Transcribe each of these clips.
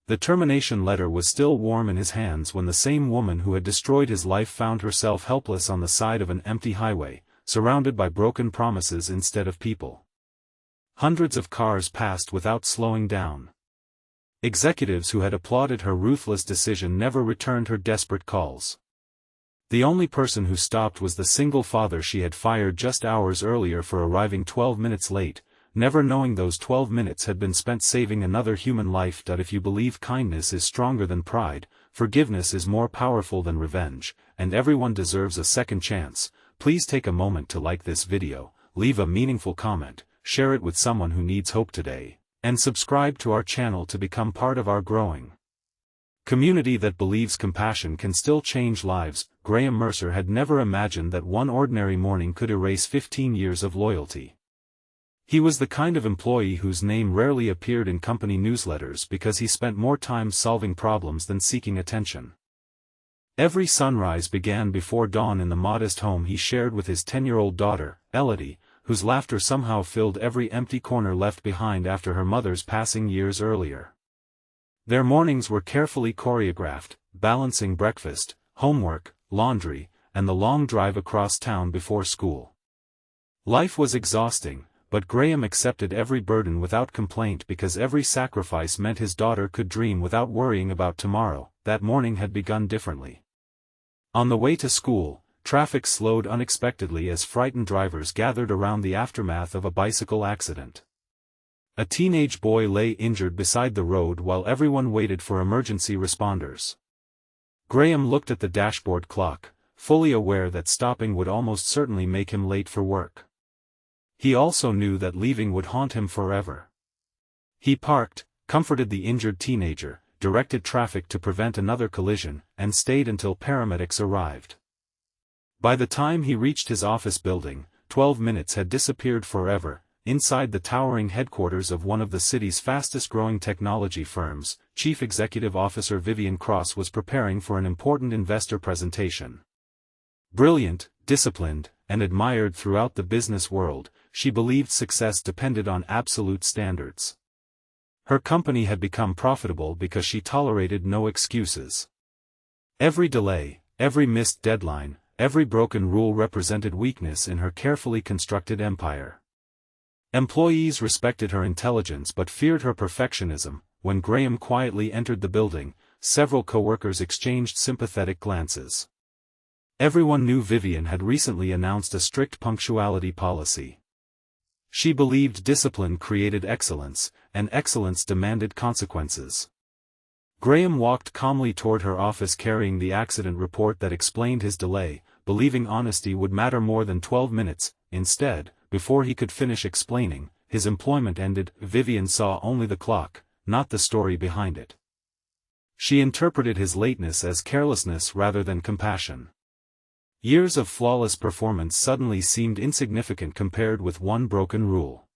The termination letter was still warm in his hands when the same woman who had destroyed his life found herself helpless on the side of an empty highway, surrounded by broken promises instead of people. Hundreds of cars passed without slowing down. Executives who had applauded her ruthless decision never returned her desperate calls. The only person who stopped was the single father she had fired just hours earlier for arriving 12 minutes late, never knowing those 12 minutes had been spent saving another human life. If you believe kindness is stronger than pride, forgiveness is more powerful than revenge, and everyone deserves a second chance, please take a moment to like this video, leave a meaningful comment, share it with someone who needs hope today, and subscribe to our channel to become part of our growing community that believes compassion can still change lives. Graham Mercer had never imagined that one ordinary morning could erase 15 years of loyalty. He was the kind of employee whose name rarely appeared in company newsletters because he spent more time solving problems than seeking attention. Every sunrise began before dawn in the modest home he shared with his 10-year-old daughter, Elodie, whose laughter somehow filled every empty corner left behind after her mother's passing years earlier. Their mornings were carefully choreographed, balancing breakfast, homework, laundry, and the long drive across town before school. Life was exhausting, but Graham accepted every burden without complaint because every sacrifice meant his daughter could dream without worrying about tomorrow. That morning had begun differently. On the way to school, traffic slowed unexpectedly as frightened drivers gathered around the aftermath of a bicycle accident. A teenage boy lay injured beside the road while everyone waited for emergency responders. Graham looked at the dashboard clock, fully aware that stopping would almost certainly make him late for work. He also knew that leaving would haunt him forever. He parked, comforted the injured teenager, directed traffic to prevent another collision, and stayed until paramedics arrived. By the time he reached his office building, 12 minutes had disappeared forever. Inside the towering headquarters of one of the city's fastest-growing technology firms, Chief Executive Officer Vivian Cross was preparing for an important investor presentation. Brilliant, disciplined, and admired throughout the business world, she believed success depended on absolute standards. Her company had become profitable because she tolerated no excuses. Every delay, every missed deadline, every broken rule represented weakness in her carefully constructed empire. Employees respected her intelligence but feared her perfectionism. When Graham quietly entered the building, several coworkers exchanged sympathetic glances. Everyone knew Vivian had recently announced a strict punctuality policy. She believed discipline created excellence, and excellence demanded consequences. Graham walked calmly toward her office carrying the accident report that explained his delay, believing honesty would matter more than 12 minutes. Instead, before he could finish explaining, his employment ended. Vivian saw only the clock, not the story behind it. She interpreted his lateness as carelessness rather than compassion. Years of flawless performance suddenly seemed insignificant compared with one broken rule.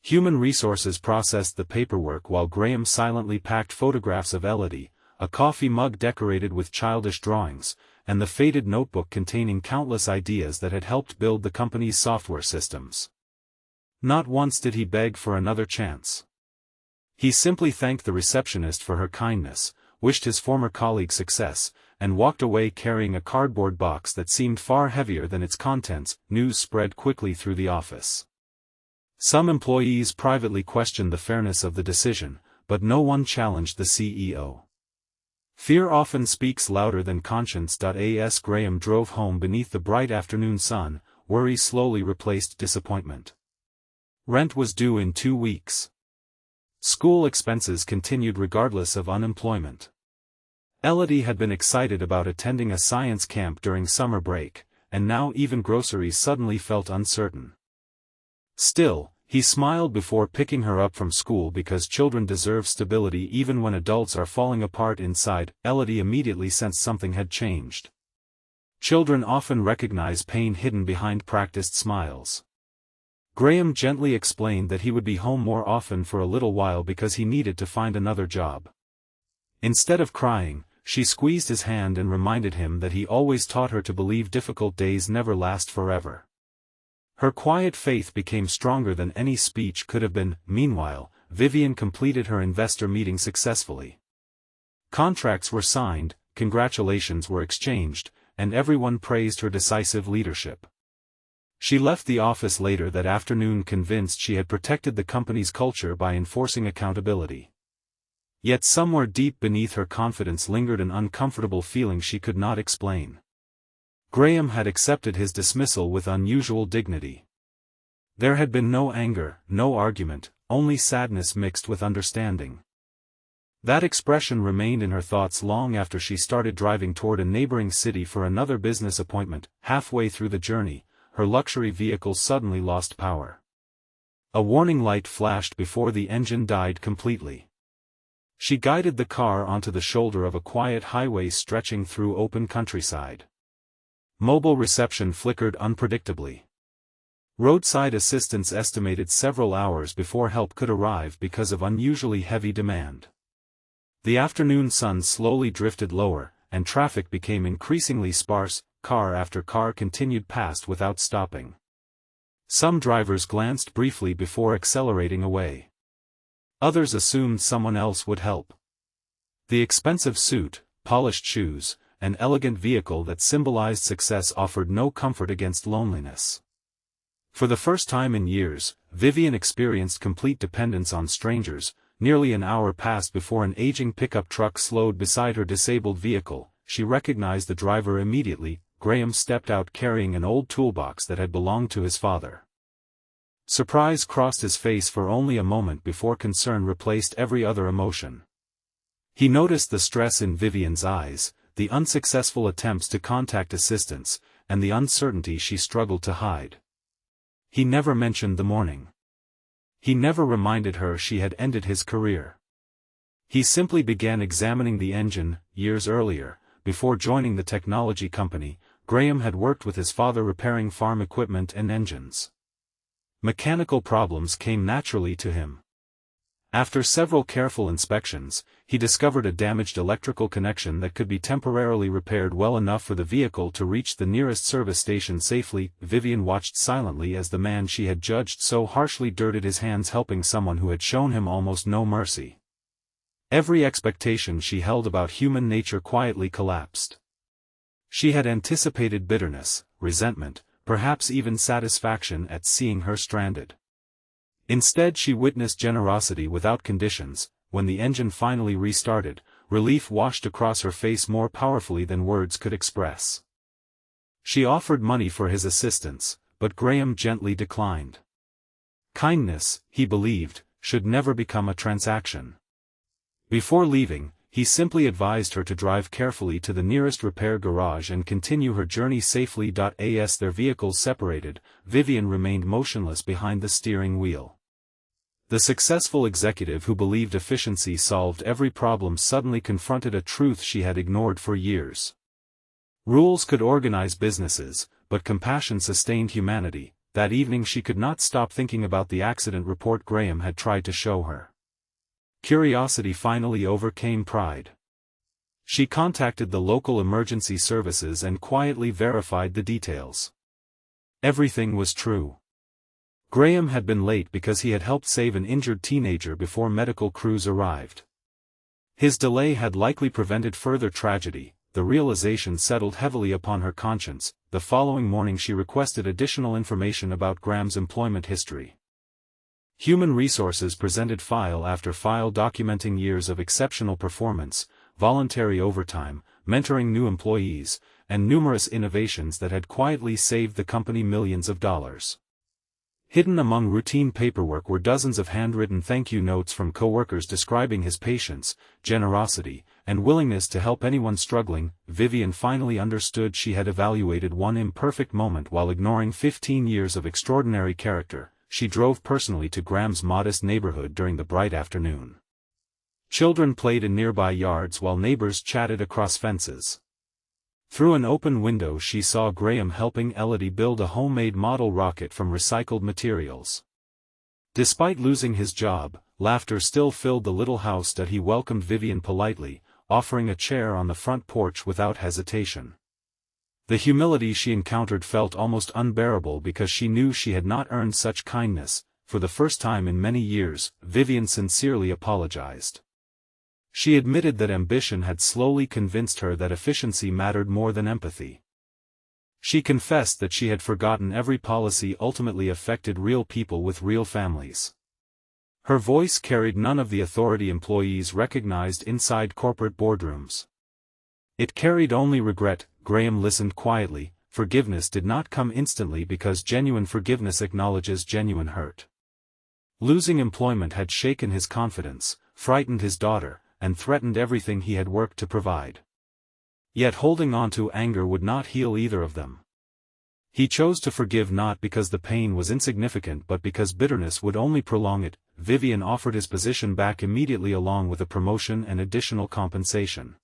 Human Resources processed the paperwork while Graham silently packed photographs of Elodie, a coffee mug decorated with childish drawings, and the faded notebook containing countless ideas that had helped build the company's software systems. Not once did he beg for another chance. He simply thanked the receptionist for her kindness, wished his former colleague success, and walked away carrying a cardboard box that seemed far heavier than its contents. News spread quickly through the office. Some employees privately questioned the fairness of the decision, but no one challenged the CEO. Fear often speaks louder than conscience. As Graham drove home beneath the bright afternoon sun, worry slowly replaced disappointment. Rent was due in 2 weeks. School expenses continued regardless of unemployment. Elodie had been excited about attending a science camp during summer break, and now even groceries suddenly felt uncertain. Still, he smiled before picking her up from school because children deserve stability even when adults are falling apart inside. Elodie immediately sensed something had changed. Children often recognize pain hidden behind practiced smiles. Graham gently explained that he would be home more often for a little while because he needed to find another job. Instead of crying, she squeezed his hand and reminded him that he always taught her to believe difficult days never last forever. Her quiet faith became stronger than any speech could have been. Meanwhile, Vivian completed her investor meeting successfully. Contracts were signed, congratulations were exchanged, and everyone praised her decisive leadership. She left the office later that afternoon convinced she had protected the company's culture by enforcing accountability. Yet somewhere deep beneath her confidence lingered an uncomfortable feeling she could not explain. Graham had accepted his dismissal with unusual dignity. There had been no anger, no argument, only sadness mixed with understanding. That expression remained in her thoughts long after she started driving toward a neighboring city for another business appointment. Halfway through the journey, her luxury vehicle suddenly lost power. A warning light flashed before the engine died completely. She guided the car onto the shoulder of a quiet highway stretching through open countryside. Mobile reception flickered unpredictably. Roadside assistance estimated several hours before help could arrive because of unusually heavy demand. The afternoon sun slowly drifted lower, and traffic became increasingly sparse. Car after car continued past without stopping. Some drivers glanced briefly before accelerating away. Others assumed someone else would help. The expensive suit, polished shoes, and elegant vehicle that symbolized success offered no comfort against loneliness. For the first time in years, Vivian experienced complete dependence on strangers. Nearly an hour passed before an aging pickup truck slowed beside her disabled vehicle. She recognized the driver immediately. Graham stepped out carrying an old toolbox that had belonged to his father. Surprise crossed his face for only a moment before concern replaced every other emotion. He noticed the stress in Vivian's eyes, the unsuccessful attempts to contact assistance, and the uncertainty she struggled to hide. He never mentioned the morning. He never reminded her she had ended his career. He simply began examining the engine. Years earlier, before joining the technology company, Graham had worked with his father repairing farm equipment and engines. Mechanical problems came naturally to him. After several careful inspections, he discovered a damaged electrical connection that could be temporarily repaired well enough for the vehicle to reach the nearest service station safely. Vivian watched silently as the man she had judged so harshly dirtied his hands helping someone who had shown him almost no mercy. Every expectation she held about human nature quietly collapsed. She had anticipated bitterness, resentment, perhaps even satisfaction at seeing her stranded. Instead she witnessed generosity without conditions. When the engine finally restarted, relief washed across her face more powerfully than words could express. She offered money for his assistance, but Graham gently declined. Kindness, he believed, should never become a transaction. Before leaving, he simply advised her to drive carefully to the nearest repair garage and continue her journey safely. As their vehicles separated, Vivian remained motionless behind the steering wheel. The successful executive who believed efficiency solved every problem suddenly confronted a truth she had ignored for years. Rules could organize businesses, but compassion sustained humanity. That evening she could not stop thinking about the accident report Graham had tried to show her. Curiosity finally overcame pride. She contacted the local emergency services and quietly verified the details. Everything was true. Graham had been late because he had helped save an injured teenager before medical crews arrived. His delay had likely prevented further tragedy. The realization settled heavily upon her conscience. The following morning she requested additional information about Graham's employment history. Human Resources presented file after file documenting years of exceptional performance, voluntary overtime, mentoring new employees, and numerous innovations that had quietly saved the company millions of dollars. Hidden among routine paperwork were dozens of handwritten thank you notes from coworkers describing his patience, generosity, and willingness to help anyone struggling. Vivian finally understood she had evaluated one imperfect moment while ignoring 15 years of extraordinary character. She drove personally to Graham's modest neighborhood during the bright afternoon. Children played in nearby yards while neighbors chatted across fences. Through an open window she saw Graham helping Elodie build a homemade model rocket from recycled materials. Despite losing his job, laughter still filled the little house that he welcomed Vivian politely, offering a chair on the front porch without hesitation. The humility she encountered felt almost unbearable because she knew she had not earned such kindness. For the first time in many years, Vivian sincerely apologized. She admitted that ambition had slowly convinced her that efficiency mattered more than empathy. She confessed that she had forgotten every policy ultimately affected real people with real families. Her voice carried none of the authority employees recognized inside corporate boardrooms. It carried only regret. Graham listened quietly. Forgiveness did not come instantly because genuine forgiveness acknowledges genuine hurt. Losing employment had shaken his confidence, frightened his daughter, and threatened everything he had worked to provide. Yet holding on to anger would not heal either of them. He chose to forgive not because the pain was insignificant but because bitterness would only prolong it. Vivian offered his position back immediately along with a promotion and additional compensation.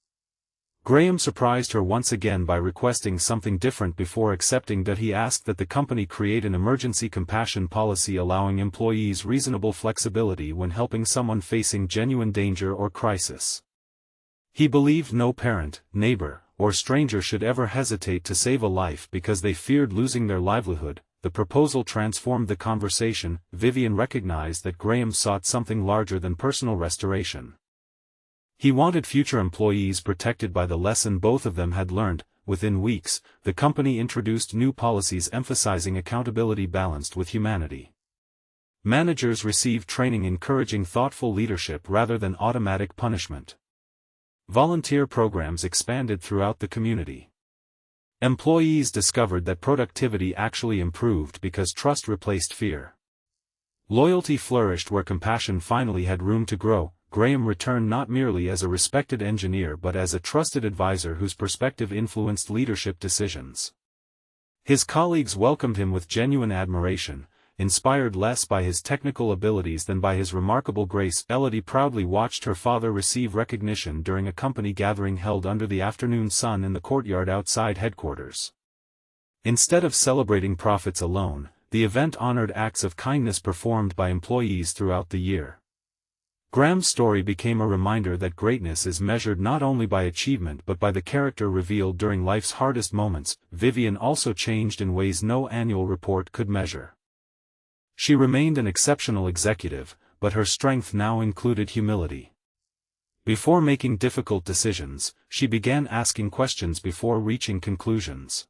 Graham surprised her once again by requesting something different before accepting that. He asked that the company create an emergency compassion policy allowing employees reasonable flexibility when helping someone facing genuine danger or crisis. He believed no parent, neighbor, or stranger should ever hesitate to save a life because they feared losing their livelihood. The proposal transformed the conversation. Vivian recognized that Graham sought something larger than personal restoration. He wanted future employees protected by the lesson both of them had learned. Within weeks, the company introduced new policies emphasizing accountability balanced with humanity. Managers received training encouraging thoughtful leadership rather than automatic punishment. Volunteer programs expanded throughout the community. Employees discovered that productivity actually improved because trust replaced fear. Loyalty flourished where compassion finally had room to grow. Graham returned not merely as a respected engineer but as a trusted advisor whose perspective influenced leadership decisions. His colleagues welcomed him with genuine admiration, inspired less by his technical abilities than by his remarkable grace. Elodie proudly watched her father receive recognition during a company gathering held under the afternoon sun in the courtyard outside headquarters. Instead of celebrating profits alone, the event honored acts of kindness performed by employees throughout the year. Graham's story became a reminder that greatness is measured not only by achievement but by the character revealed during life's hardest moments. Vivian also changed in ways no annual report could measure. She remained an exceptional executive, but her strength now included humility. Before making difficult decisions, she began asking questions before reaching conclusions.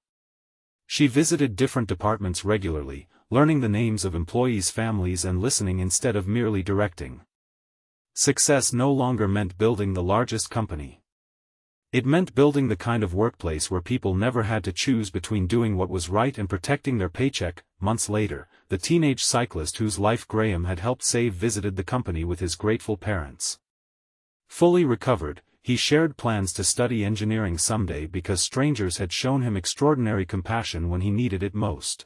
She visited different departments regularly, learning the names of employees' families and listening instead of merely directing. Success no longer meant building the largest company. It meant building the kind of workplace where people never had to choose between doing what was right and protecting their paycheck. Months later, the teenage cyclist whose life Graham had helped save visited the company with his grateful parents. Fully recovered, he shared plans to study engineering someday because strangers had shown him extraordinary compassion when he needed it most.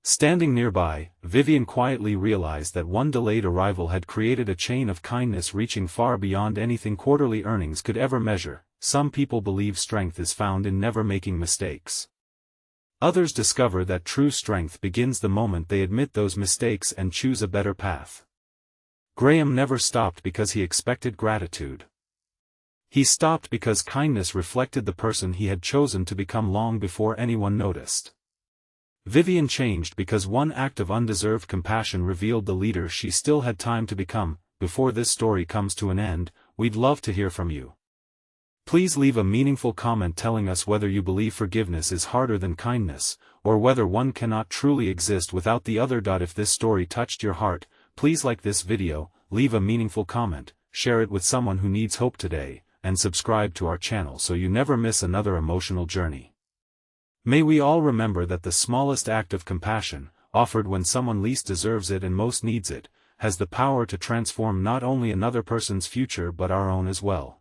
Standing nearby, Vivian quietly realized that one delayed arrival had created a chain of kindness reaching far beyond anything quarterly earnings could ever measure. Some people believe strength is found in never making mistakes. Others discover that true strength begins the moment they admit those mistakes and choose a better path. Graham never stopped because he expected gratitude. He stopped because kindness reflected the person he had chosen to become long before anyone noticed. Vivian changed because one act of undeserved compassion revealed the leader she still had time to become. Before this story comes to an end, we'd love to hear from you. Please leave a meaningful comment telling us whether you believe forgiveness is harder than kindness, or whether one cannot truly exist without the other. If this story touched your heart, please like this video, leave a meaningful comment, share it with someone who needs hope today, and subscribe to our channel so you never miss another emotional journey. May we all remember that the smallest act of compassion, offered when someone least deserves it and most needs it, has the power to transform not only another person's future but our own as well.